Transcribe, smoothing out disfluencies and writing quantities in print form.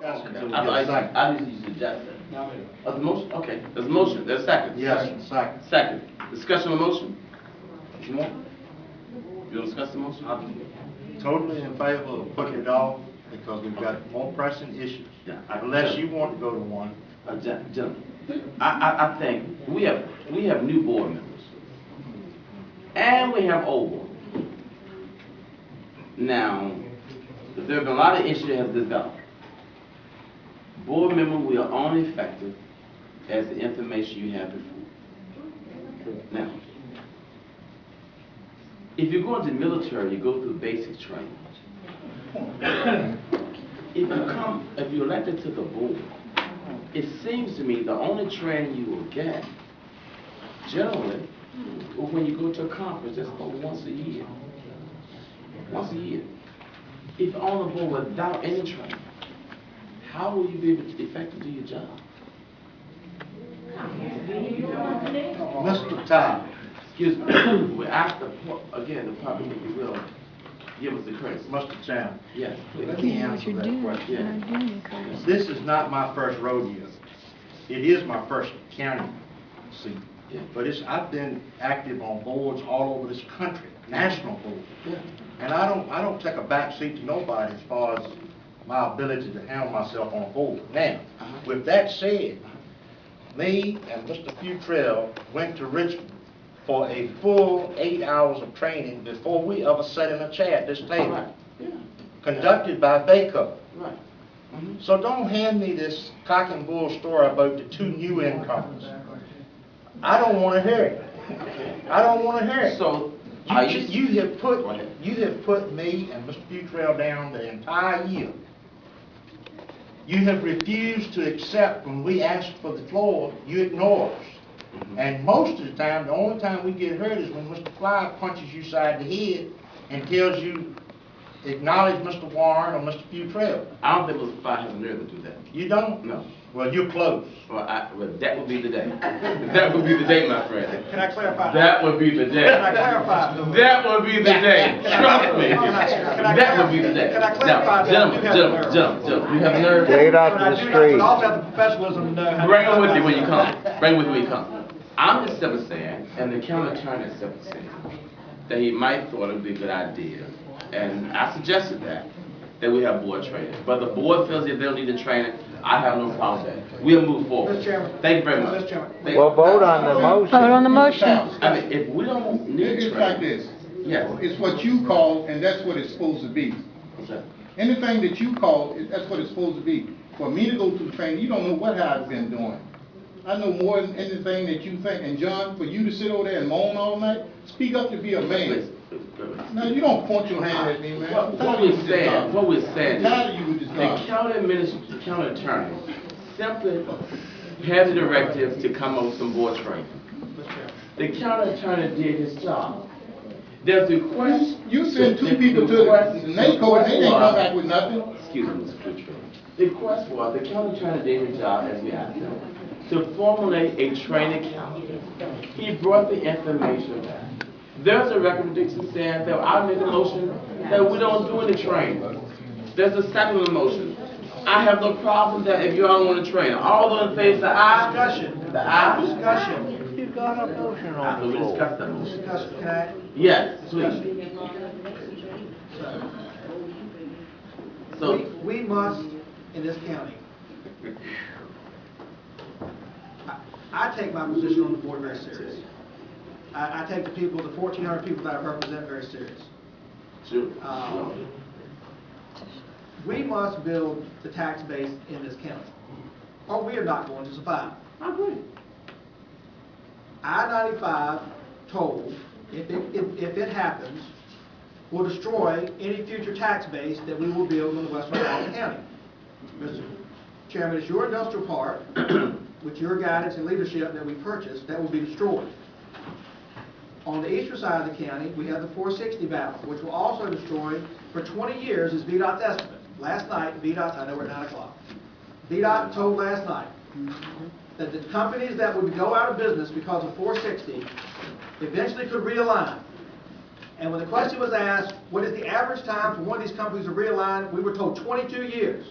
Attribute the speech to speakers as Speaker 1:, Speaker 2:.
Speaker 1: I usually suggest that. The motion, okay, there's a motion, there's a second.
Speaker 2: Yes, second.
Speaker 1: Second, discussion on the motion? You want? You want to discuss the motion?
Speaker 2: Totally in favor of putting it off because we've got more pressing issues.
Speaker 1: Yeah,
Speaker 2: Unless you want to go to one.
Speaker 1: Gentlemen, I think we have new board members. And we have old ones. Now, there have been a lot of issues that have developed. Board member, we are only effective as the information you have before. Now, if you go into the military, you go through basic training. If you're elected to the board, it seems to me the only training you will get, generally, is when you go to a conference that's called once a year. Once a year. If you're on the board without any training, how will you be able to effectively do your job?
Speaker 2: Mr. Todd.
Speaker 1: Excuse me. We ask again, the public, if you will, give us the courtesy.
Speaker 2: Mr. Chairman.
Speaker 1: Yes, please.
Speaker 2: Let me answer that question.
Speaker 1: Yeah.
Speaker 2: This is not my first rodeo. It is my first county seat.
Speaker 1: Yeah.
Speaker 2: But I've been active on boards all over this country, national boards.
Speaker 1: Yeah.
Speaker 2: And I don't take a back seat to nobody as far as my ability to handle myself on a board. Now, with that said, me and Mr. Futrell went to Richmond for a full 8 hours of training before we ever sat in a chair at this table.
Speaker 1: Right. Yeah.
Speaker 2: Conducted by VACO.
Speaker 1: Right.
Speaker 2: So don't hand me this cock and bull story about the two new incomers. I don't want to hear it. I don't want to hear it.
Speaker 1: So,
Speaker 2: you have put me and Mr. Futrell down the entire year. You have refused to accept when we ask for the floor, you ignore us. And most of the time, the only time we get hurt is when Mr. Fly punches you side the head and tells you, acknowledge Mr. Warren or Mr. Futrell.
Speaker 1: I don't think Mr. Fly has the nerve to do that.
Speaker 2: You don't?
Speaker 1: No.
Speaker 2: Well, you're close.
Speaker 1: Well, that would be the day. That would be the day, my friend.
Speaker 3: Can I clarify?
Speaker 1: That would be the day.
Speaker 3: Can I clarify?
Speaker 1: That would be the day. Trust me. That would be the day.
Speaker 3: Can I clarify that?
Speaker 1: Gentlemen, you have the nerve?
Speaker 4: Get out to the street.
Speaker 3: But also have the professionalism to know how to.
Speaker 1: Bring them with you when you come. Bring them with you when you come. I'm just simply saying, and the county attorney is simply saying, that he might thought it would be a good idea, and I suggested that we have board training. But the board feels if they don't need the training, I have no problem with that. We'll move forward.
Speaker 3: Mr. Chairman.
Speaker 1: Thank you very much.
Speaker 3: Mr. Chairman.
Speaker 4: Well, vote on the motion.
Speaker 5: Vote on the motion.
Speaker 1: I mean, if we don't need
Speaker 6: It's
Speaker 1: training.
Speaker 6: like this.
Speaker 1: Yes.
Speaker 6: It's what you call, and that's what it's supposed to be.
Speaker 1: What's that?
Speaker 6: Anything that you call, that's what it's supposed to be. For me to go through training, you don't know what I've been doing. I know more than anything that you think. And John, for you to sit over there and moan all night, speak up to be a man. Now, you don't point your hand at me, man.
Speaker 1: What we're saying
Speaker 6: I'm tired of you with this
Speaker 1: the
Speaker 6: garbage.
Speaker 1: the county attorney simply has a directive to come up with some board training. The county attorney did his job. There's a request.
Speaker 6: You send two people to the NACO and they didn't come back with nothing.
Speaker 1: Excuse me, Mr. Futuro. The request was, the county attorney did his job as we asked him, to formulate a training calendar. He brought the information back. There's a recommendation saying that I make a motion that we don't do any training. There's a second motion. I have no problem that if you all want to train. All those in favor say aye.
Speaker 3: Discussion.
Speaker 1: The aye.
Speaker 3: Discussion.
Speaker 4: You got a motion on
Speaker 1: We
Speaker 4: the floor.
Speaker 1: discussed that motion.
Speaker 3: Discussion. Can I?
Speaker 1: Yes, please. So,
Speaker 3: We must, in this county, I take my position on the board very serious. I take the people, the 1,400 people that I represent very serious.
Speaker 1: sure.
Speaker 3: We must build the tax base in this county, or we are not going to survive.
Speaker 1: I agree.
Speaker 3: I-95 toll, if it happens, will destroy any future tax base that we will build in the western Allen County. Mr. Chairman, it's your industrial park, with your guidance and leadership that we purchased, that will be destroyed. On the eastern side of the county, we have the 460 battle, which will also destroy for 20 years is VDOT's estimate. Last night, VDOT, I know we're at 9 o'clock, VDOT told last night that the companies that would go out of business because of 460 eventually could realign. And when the question was asked, what is the average time for one of these companies to realign, we were told 22 years.